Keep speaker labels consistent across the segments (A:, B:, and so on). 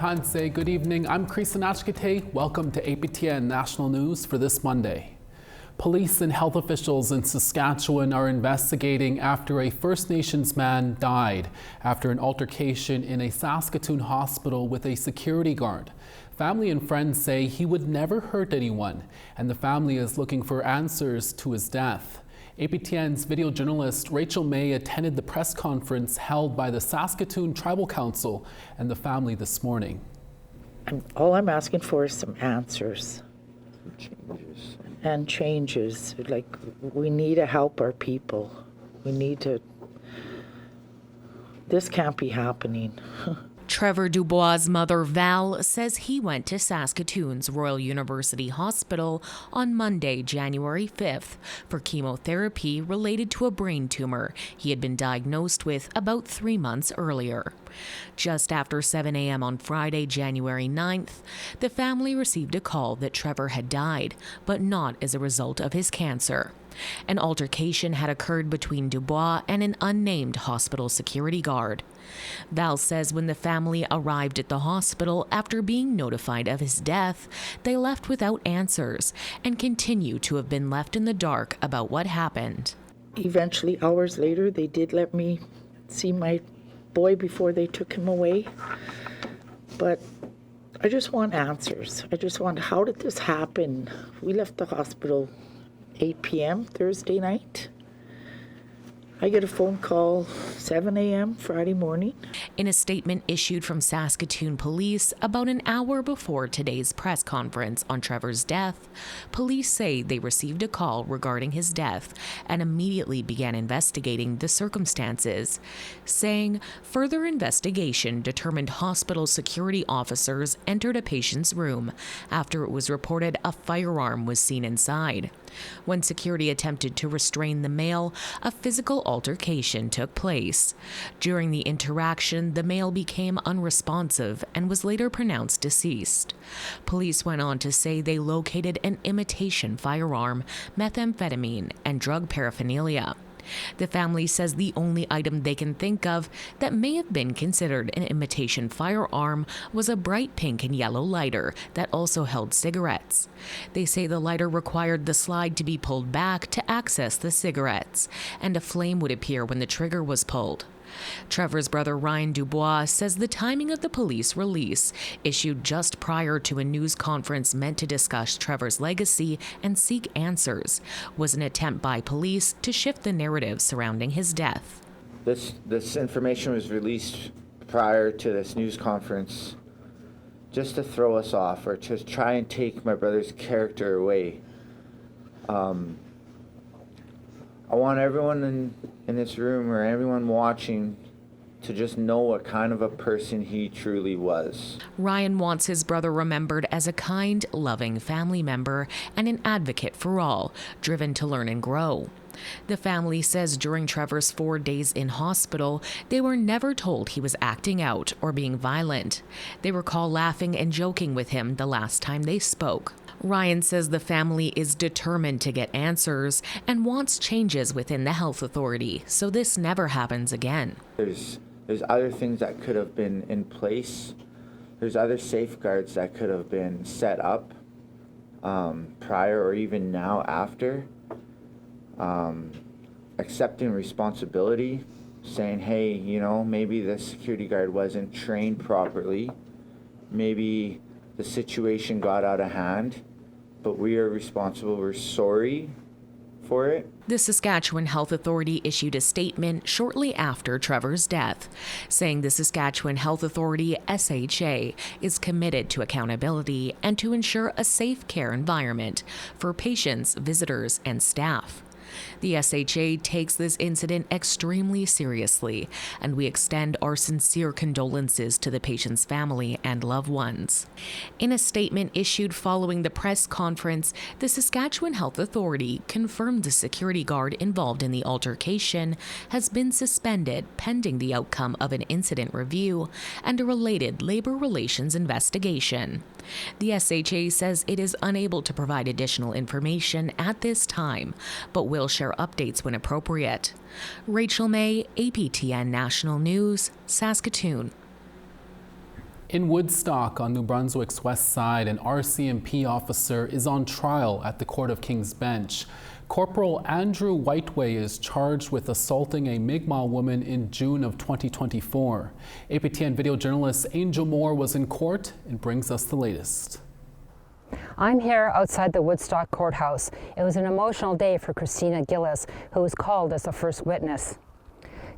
A: Tanse, good evening. I'm Chris Anachkate. Welcome to APTN National News for this Monday. Police and health officials in Saskatchewan are investigating after a First Nations man died after an altercation in a Saskatoon hospital with a security guard. Family and friends say he would never hurt anyone, and the family is looking for answers to his death. APTN's video journalist Rachel May attended the press conference held by the Saskatoon Tribal Council and the family this morning.
B: All I'm asking for is some answers. And changes. Like, we need to help our people. This can't be happening.
C: Trevor Dubois' mother, Val, says he went to Saskatoon's Royal University Hospital on Monday, January 5th, for chemotherapy related to a brain tumor he had been diagnosed with about 3 months earlier. Just after 7 a.m. on Friday, January 9th, the family received a call that Trevor had died, but not as a result of his cancer. An altercation had occurred between Dubois and an unnamed hospital security guard. Val says when the family arrived at the hospital after being notified of his death, they left without answers and continue to have been left in the dark about what happened.
B: Eventually, hours later, they did let me see my boy before they took him away. But I just want answers. How did this happen? We left the hospital 8 p.m. Thursday night. I get a phone call 7 a.m. Friday morning.
C: In a statement issued from Saskatoon Police about an hour before today's press conference on Trevor's death, police say they received a call regarding his death and immediately began investigating the circumstances, saying further investigation determined hospital security officers entered a patient's room after it was reported a firearm was seen inside. When security attempted to restrain the male, a physical altercation took place. During the interaction, the male became unresponsive and was later pronounced deceased. Police went on to say they located an imitation firearm, methamphetamine, and drug paraphernalia. The family says the only item they can think of that may have been considered an imitation firearm was a bright pink and yellow lighter that also held cigarettes. They say the lighter required the slide to be pulled back to access the cigarettes, and a flame would appear when the trigger was pulled. Trevor's brother Ryan Dubois says the timing of the police release, issued just prior to a news conference meant to discuss Trevor's legacy and seek answers, was an attempt by police to shift the narrative surrounding his death.
D: This information was released prior to this news conference just to throw us off or to try and take my brother's character away. I want everyone in this room or everyone watching to just know what kind of a person he truly was.
C: Ryan wants his brother remembered as a kind, loving family member and an advocate for all, driven to learn and grow. The family says during Trevor's 4 days in hospital, they were never told he was acting out or being violent. They recall laughing and joking with him the last time they spoke. Ryan says the family is determined to get answers and wants changes within the health authority so this never happens again.
D: There's other things that could have been in place. There's other safeguards that could have been set up prior or even now after. Accepting responsibility, saying, hey, maybe the security guard wasn't trained properly. Maybe the situation got out of hand, but we are responsible. We're sorry for it.
C: The Saskatchewan Health Authority issued a statement shortly after Trevor's death, saying the Saskatchewan Health Authority, SHA, is committed to accountability and to ensure a safe care environment for patients, visitors, and staff. The SHA takes this incident extremely seriously, and we extend our sincere condolences to the patient's family and loved ones. In a statement issued following the press conference, the Saskatchewan Health Authority confirmed the security guard involved in the altercation has been suspended pending the outcome of an incident review and a related labor relations investigation. The SHA says it is unable to provide additional information at this time, but will share updates when appropriate. Rachel May, APTN National News, Saskatoon.
A: In Woodstock on New Brunswick's west side, an RCMP officer is on trial at the Court of King's Bench. Corporal Andrew Whiteway is charged with assaulting a Mi'kmaq woman in June of 2024. APTN video journalist Angel Moore was in court and brings us the latest.
E: I'm here outside the Woodstock courthouse. It was an emotional day for Christina Gillis, who was called as the first witness.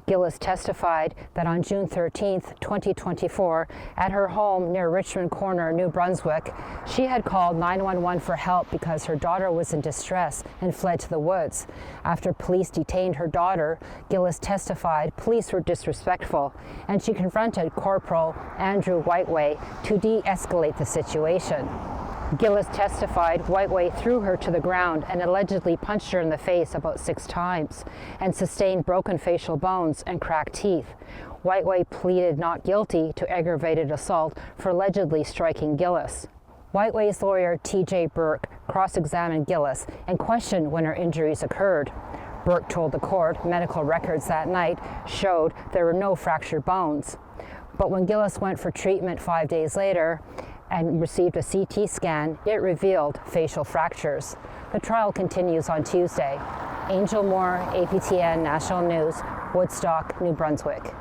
E: Gillis testified that on June 13, 2024, at her home near Richmond Corner, New Brunswick, she had called 911 for help because her daughter was in distress and fled to the woods. After police detained her daughter, Gillis testified police were disrespectful, and she confronted Corporal Andrew Whiteway to de-escalate the situation. Gillis testified Whiteway threw her to the ground and allegedly punched her in the face about 6 times and sustained broken facial bones and cracked teeth. Whiteway pleaded not guilty to aggravated assault for allegedly striking Gillis. Whiteway's lawyer, T.J. Burke, cross-examined Gillis and questioned when her injuries occurred. Burke told the court medical records that night showed there were no fractured bones. But when Gillis went for treatment 5 days later, and received a CT scan, it revealed facial fractures. The trial continues on Tuesday. Angel Moore, APTN National News, Woodstock, New Brunswick.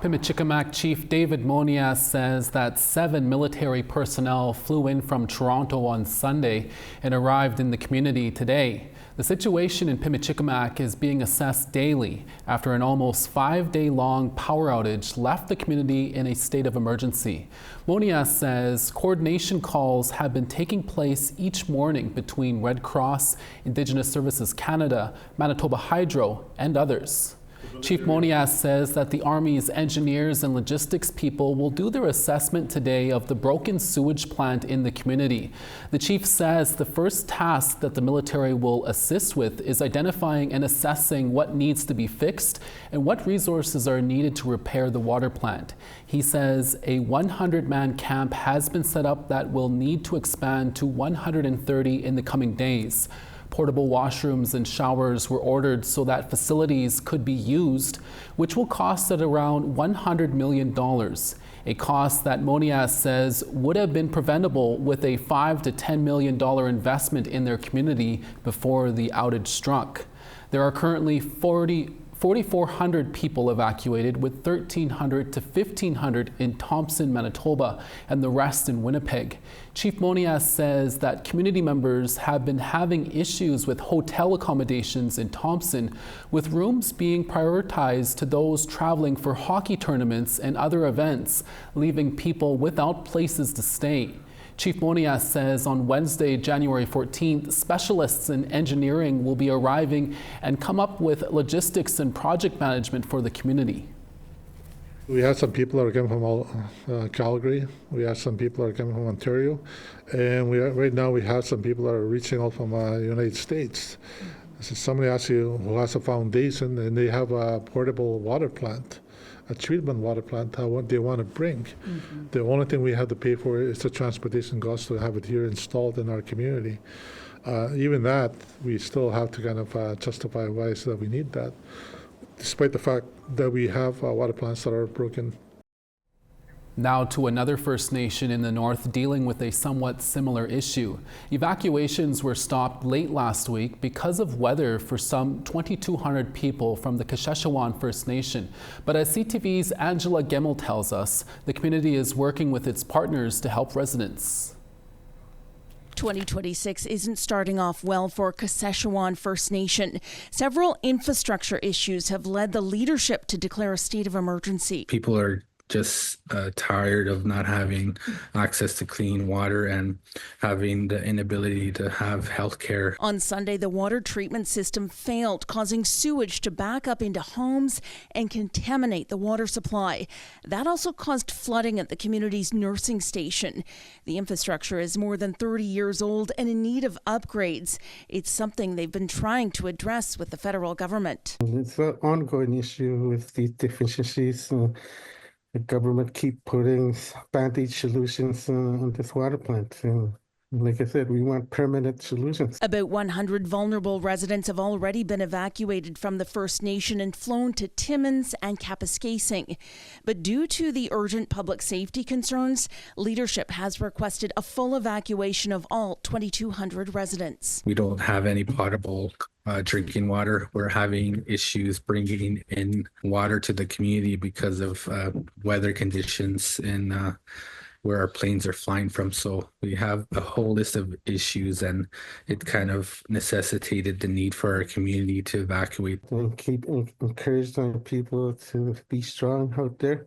A: Pimicikamak Chief David Monias says that 7 military personnel flew in from Toronto on Sunday and arrived in the community today. The situation in Pimicikamak is being assessed daily after an almost 5-day-long power outage left the community in a state of emergency. Monias says coordination calls have been taking place each morning between Red Cross, Indigenous Services Canada, Manitoba Hydro, and others. Chief Monias says that the Army's engineers and logistics people will do their assessment today of the broken sewage plant in the community. The chief says the first task that the military will assist with is identifying and assessing what needs to be fixed and what resources are needed to repair the water plant. He says a 100-man camp has been set up that will need to expand to 130 in the coming days. Portable washrooms and showers were ordered so that facilities could be used, which will cost at around $100 million, a cost that Monias says would have been preventable with a $5 to $10 million investment in their community before the outage struck. There are currently 4,400 people evacuated, with 1,300 to 1,500 in Thompson, Manitoba, and the rest in Winnipeg. Chief Monias says that community members have been having issues with hotel accommodations in Thompson, with rooms being prioritized to those traveling for hockey tournaments and other events, leaving people without places to stay. Chief Monias says on Wednesday, January 14th, specialists in engineering will be arriving and come up with logistics and project management for the community.
F: We have some people that are coming from Calgary. We have some people that are coming from Ontario. And right now we have some people that are reaching out from the United States. So somebody actually who has a foundation and they have a portable water plant, a treatment water plant, what they want to bring. Mm-hmm. The only thing we have to pay for is the transportation costs to have it here installed in our community. Even that, we still have to kind of justify why is that we need that, despite the fact that we have water plants that are broken.
A: Now to another First Nation in the north dealing with a somewhat similar issue. Evacuations were stopped late last week because of weather for some 2,200 people from the Saskatchewan First Nation. But as CTV's Angela Gemmel tells us, the community is working with its partners to help residents.
G: 2026 isn't starting off well for Saskatchewan First Nation. Several infrastructure issues have led the leadership to declare a state of emergency.
H: People are just tired of not having access to clean water and having the inability to have health care.
G: On Sunday, the water treatment system failed, causing sewage to back up into homes and contaminate the water supply. That also caused flooding at the community's nursing station. The infrastructure is more than 30 years old and in need of upgrades. It's something they've been trying to address with the federal government.
I: It's an ongoing issue with these deficiencies. The government keep putting band-aid solutions on this water plant. Like I said, we want permanent solutions.
G: About 100 vulnerable residents have already been evacuated from the First Nation and flown to Timmins and Kapuskasing. But due to the urgent public safety concerns, leadership has requested a full evacuation of all 2,200 residents.
H: We don't have any potable drinking water. We're having issues bringing in water to the community because of weather conditions and where our planes are flying from. So we have a whole list of issues, and it kind of necessitated the need for our community to evacuate.
I: And keep encouraging people to be strong out there.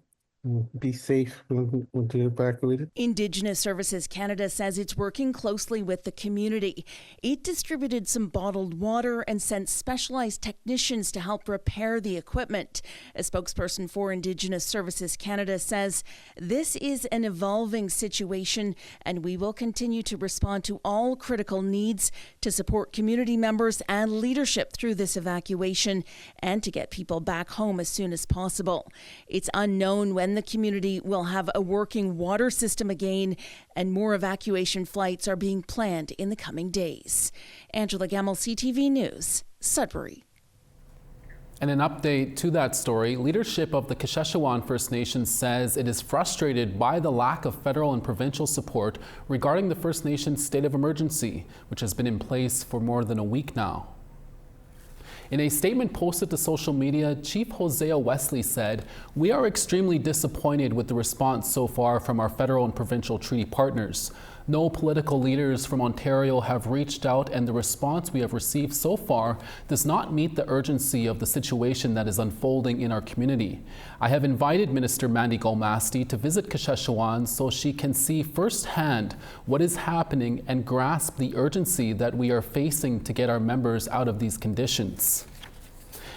I: Be safe when they're evacuated.
G: Indigenous Services Canada says it's working closely with the community. It distributed some bottled water and sent specialized technicians to help repair the equipment. A spokesperson for Indigenous Services Canada says this is an evolving situation and we will continue to respond to all critical needs to support community members and leadership through this evacuation and to get people back home as soon as possible. It's unknown when the community will have a working water system again, and more evacuation flights are being planned in the coming days. Angela Gemmell, CTV News, Sudbury.
A: And an update to that story, leadership of the Saskatchewan First Nation says it is frustrated by the lack of federal and provincial support regarding the First Nations state of emergency, which has been in place for more than a week now. In a statement posted to social media, Chief Hosea Wesley said, "We are extremely disappointed with the response so far from our federal and provincial treaty partners. No political leaders from Ontario have reached out, and the response we have received so far does not meet the urgency of the situation that is unfolding in our community. I have invited Minister Mandy Golmasti to visit Saskatchewan so she can see firsthand what is happening and grasp the urgency that we are facing to get our members out of these conditions."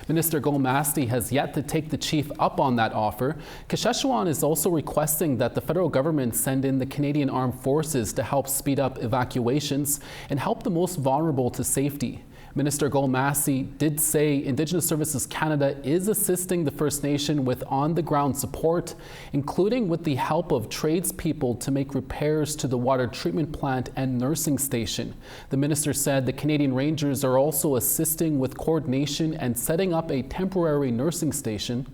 A: Minister Golmasti has yet to take the chief up on that offer. Saskatchewan is also requesting that the federal government send in the Canadian Armed Forces to help speed up evacuations and help the most vulnerable to safety. Minister Golmasti did say Indigenous Services Canada is assisting the First Nation with on-the-ground support, including with the help of tradespeople to make repairs to the water treatment plant and nursing station. The minister said the Canadian Rangers are also assisting with coordination and setting up a temporary nursing station.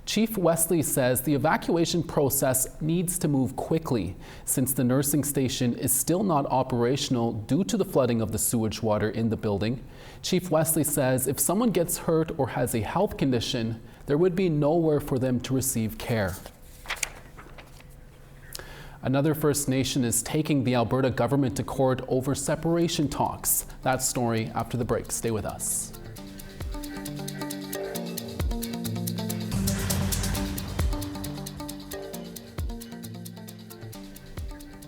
A: Chief Wesley says the evacuation process needs to move quickly since the nursing station is still not operational due to the flooding of the sewage water in the building. Chief Wesley says if someone gets hurt or has a health condition, there would be nowhere for them to receive care. Another First Nation is taking the Alberta government to court over separation talks. That story after the break. Stay with us.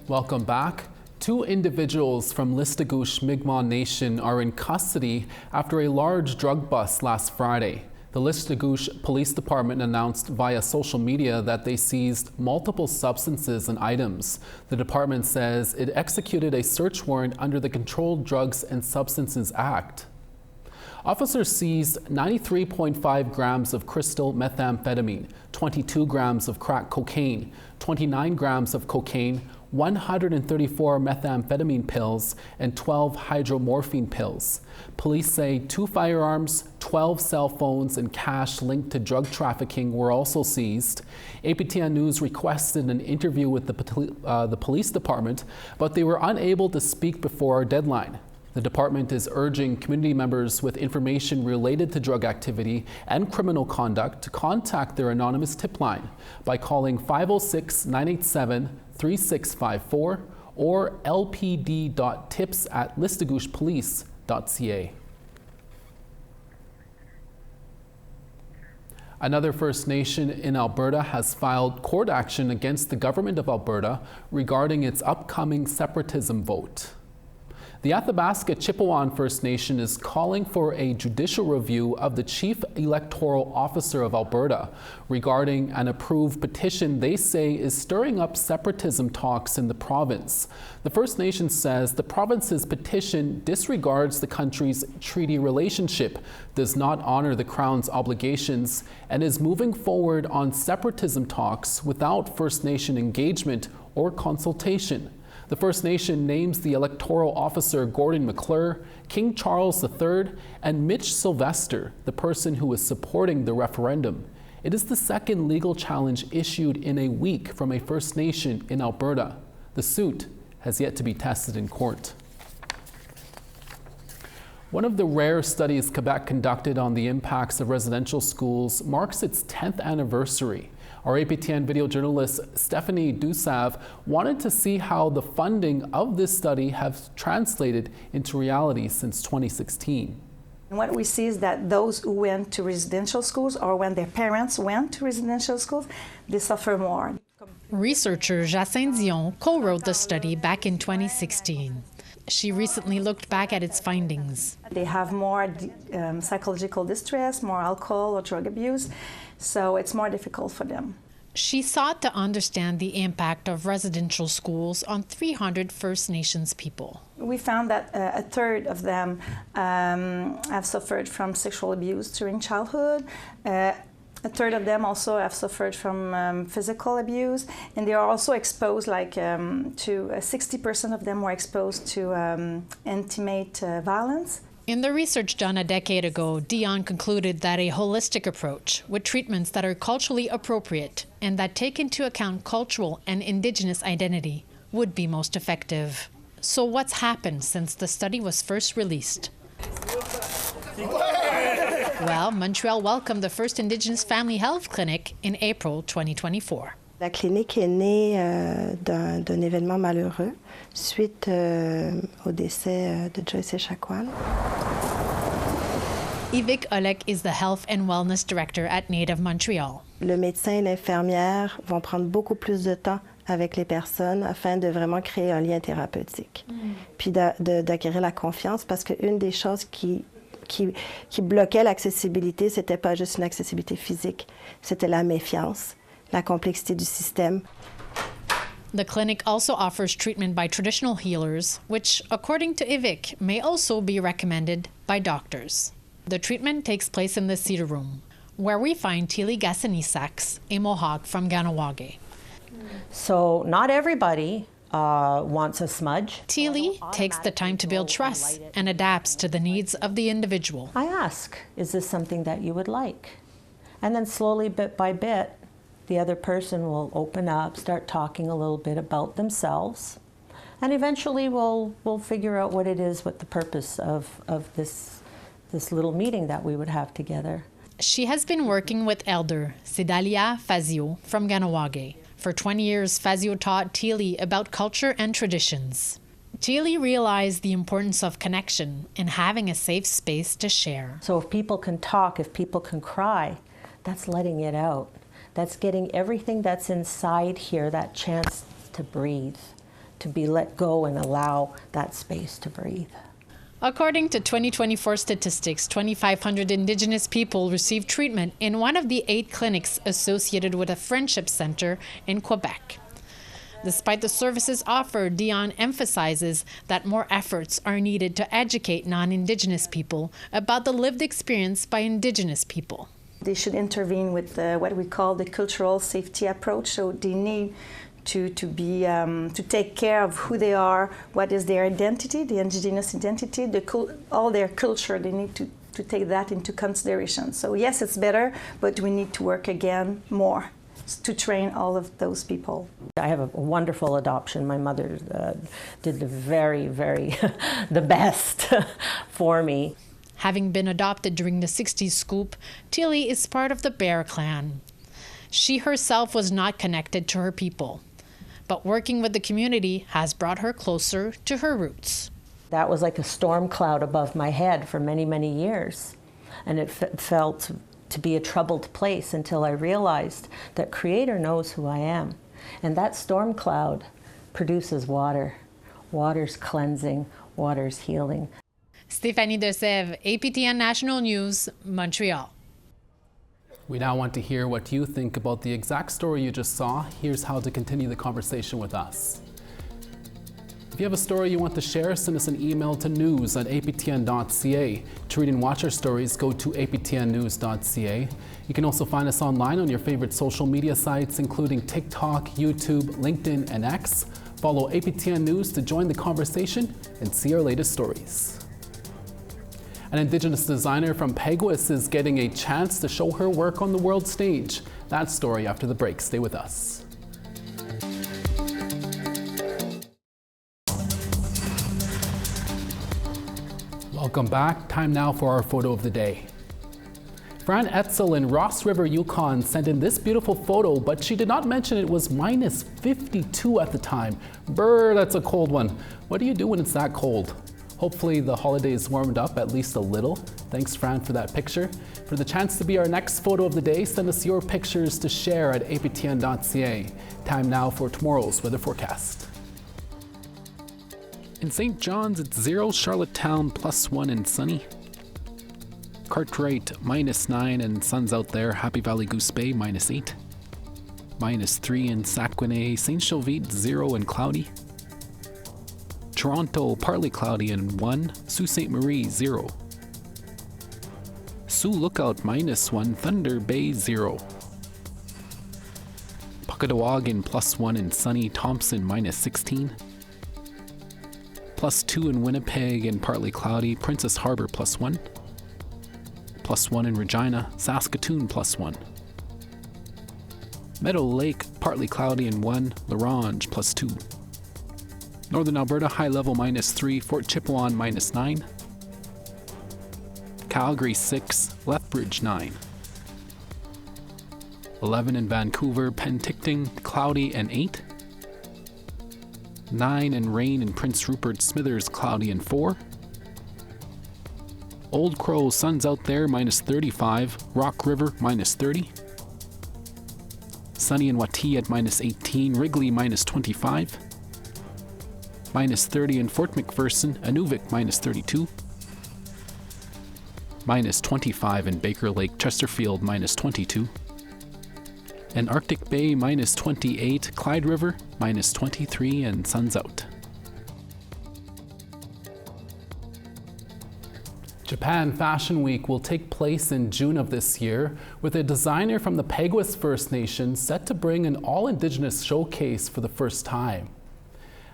A: Welcome back. Two individuals from Listuguj Mi'kmaq Nation are in custody after a large drug bust last Friday. The Listuguj Police Department announced via social media that they seized multiple substances and items. The department says it executed a search warrant under the Controlled Drugs and Substances Act. Officers seized 93.5 grams of crystal methamphetamine, 22 grams of crack cocaine, 29 grams of cocaine, 134 methamphetamine pills, and 12 hydromorphine pills. Police say 2 firearms, 12 cell phones, and cash linked to drug trafficking were also seized. APTN News requested an interview with the police department, but they were unable to speak before our deadline. The department is urging community members with information related to drug activity and criminal conduct to contact their anonymous tip line by calling 506-987-3654 or lpd.tips@listugujpolice.ca. Another First Nation in Alberta has filed court action against the government of Alberta regarding its upcoming separatism vote. The Athabasca Chipewyan First Nation is calling for a judicial review of the Chief Electoral Officer of Alberta regarding an approved petition they say is stirring up separatism talks in the province. The First Nation says the province's petition disregards the country's treaty relationship, does not honor the Crown's obligations, and is moving forward on separatism talks without First Nation engagement or consultation. The First Nation names the electoral officer Gordon McClure, King Charles III, and Mitch Sylvester, the person who is supporting the referendum. It is the second legal challenge issued in a week from a First Nation in Alberta. The suit has yet to be tested in court. One of the rare studies Quebec conducted on the impacts of residential schools marks its 10th anniversary. Our APTN video journalist Stephanie Dusav wanted to see how the funding of this study has translated into reality since 2016.
J: And what we see is that those who went to residential schools or when their parents went to residential schools, they suffer more.
K: Researcher Jacinthe Dion co-wrote the study back in 2016. She recently looked back at its findings.
J: They have more psychological distress, more alcohol or drug abuse, so it's more difficult for them.
K: She sought to understand the impact of residential schools on 300 First Nations people.
J: We found that a third of them have suffered from sexual abuse during childhood. A third of them also have suffered from physical abuse, and they are also exposed, like to 60% of them were exposed to intimate violence.
K: In the research done a decade ago, Dion concluded that a holistic approach with treatments that are culturally appropriate and that take into account cultural and Indigenous identity would be most effective. So what's happened since the study was first released? Well, Montreal welcomed the first Indigenous Family Health Clinic in April 2024.
L: La clinique est née d'un événement malheureux suite au décès de Joyce Echaquan.
K: Yvick Olek is the Health and Wellness Director at Native Montreal.
L: Le médecin et l'infirmière vont prendre beaucoup plus de temps avec les personnes afin de vraiment créer un lien thérapeutique. Puis d'acquérir la confiance, parce qu'une des choses qui bloquait l'accessibilité, c'était pas juste une accessibilité physique, c'était la méfiance, la complexité du système.
K: The clinic also offers treatment by traditional healers, which, according to Yvick, may also be recommended by doctors. The treatment takes place in the Cedar Room, where we find Tili Gassanisax, a Mohawk from Ganawage.
M: So not everybody wants a smudge.
K: Tili takes the time to build trust and adapts to the needs of the individual.
M: I ask, is this something that you would like? And then slowly, bit by bit, the other person will open up, start talking a little bit about themselves, and eventually we'll figure out what it is, what the purpose of this little meeting that we would have together.
K: She has been working with elder Sedalia Fazio from Ganawage. For 20 years, Fazio taught Tili about culture and traditions. Tili realized the importance of connection and having a safe space to share.
M: So if people can talk, if people can cry, that's letting it out. That's getting everything that's inside here, that chance to breathe, to be let go and allow that space to breathe.
K: According to 2024 statistics, 2,500 Indigenous people received treatment in one of the 8 clinics associated with a friendship center in Quebec. Despite the services offered, Dion emphasizes that more efforts are needed to educate non-Indigenous people about the lived experience by Indigenous people.
J: They should intervene with what we call the cultural safety approach, so they need to take care of who they are, what is their identity, the Indigenous identity, all their culture. They need to take that into consideration. So yes, it's better, but we need to work again more to train all of those people.
M: I have a wonderful adoption. My mother did the very, very the best for me.
K: Having been adopted during the 60s scoop, Tili is part of the Bear Clan. She herself was not connected to her people, but working with the community has brought her closer to her roots.
M: That was like a storm cloud above my head for many, many years. And it felt to be a troubled place until I realized that Creator knows who I am. And that storm cloud produces water. Water's cleansing, water's healing.
K: Stéphanie Dusav, APTN National News, Montreal.
A: We now want to hear what you think about the exact story you just saw. Here's how to continue the conversation with us. If you have a story you want to share, send us an email to news@aptn.ca. To read and watch our stories, go to aptnnews.ca. You can also find us online on your favorite social media sites, including TikTok, YouTube, LinkedIn, and X. Follow APTN News to join the conversation and see our latest stories. An Indigenous designer from Peguis is getting a chance to show her work on the world stage. That story after the break. Stay with us. Welcome back. Time now for our photo of the day. Fran Etzel in Ross River, Yukon sent in this beautiful photo, but she did not mention it was minus 52 at the time. Brr, that's a cold one. What do you do when it's that cold? Hopefully the holidays warmed up at least a little. Thanks, Fran, for that picture. For the chance to be our next photo of the day, send us your pictures to share at aptn.ca. Time now for tomorrow's weather forecast. In St. John's, it's 0, Charlottetown +1 and sunny. Cartwright -9 and sun's out there. Happy Valley Goose Bay -8. -3 in Saskatchewan. St. Jovite 0 and cloudy. Toronto partly cloudy and 1. Sault Ste. Marie 0. Sioux Lookout -1. Thunder Bay 0. Puckadowagan +1 and sunny. Thompson -16. +2 in Winnipeg and partly cloudy. Princess Harbor +1. +1 in Regina. Saskatoon +1. Meadow Lake partly cloudy and 1. La Ronge +2. Northern Alberta high level -3. Fort Chipewyan -9. Calgary 6. Lethbridge 9. 11 in Vancouver. Penticton cloudy and 8. 9 and rain in Prince Rupert. Smithers cloudy and 4. Old Crow sun's out there -35. Rock River -30. Sunny in Watee at -18. Wrigley -25. -30 in Fort McPherson. Inuvik -32. -25 in Baker Lake. Chesterfield -22. And Arctic Bay -28, Clyde River -23, and sun's out. Japan Fashion Week will take place in June of this year, with a designer from the Peguis First Nation set to bring an all-Indigenous showcase for the first time.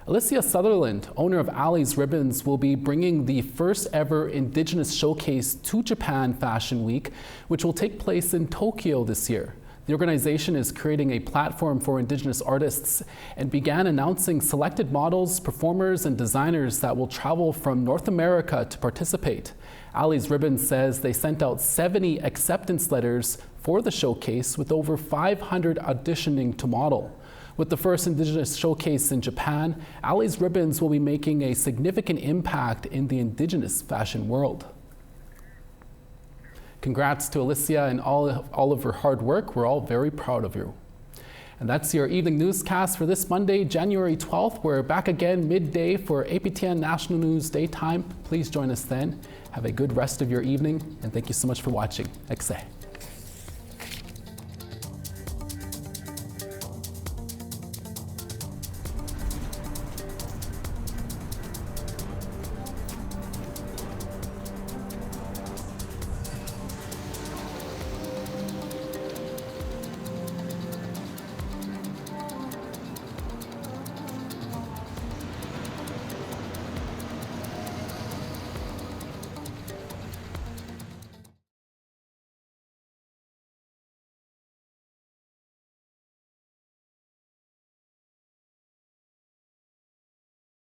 A: Alicia Sutherland, owner of Ali's Ribbons, will be bringing the first ever Indigenous showcase to Japan Fashion Week, which will take place in Tokyo this year. The organization is creating a platform for Indigenous artists and began announcing selected models, performers, and designers that will travel from North America to participate. Ali's Ribbons says they sent out 70 acceptance letters for the showcase, with over 500 auditioning to model. With the first Indigenous showcase in Japan, Ali's Ribbons will be making a significant impact in the Indigenous fashion world. Congrats to Alicia and all of her hard work. We're all very proud of you. And that's your evening newscast for this Monday, January 12th. We're back again midday for APTN National News Daytime. Please join us then. Have a good rest of your evening, and thank you so much for watching. Exe.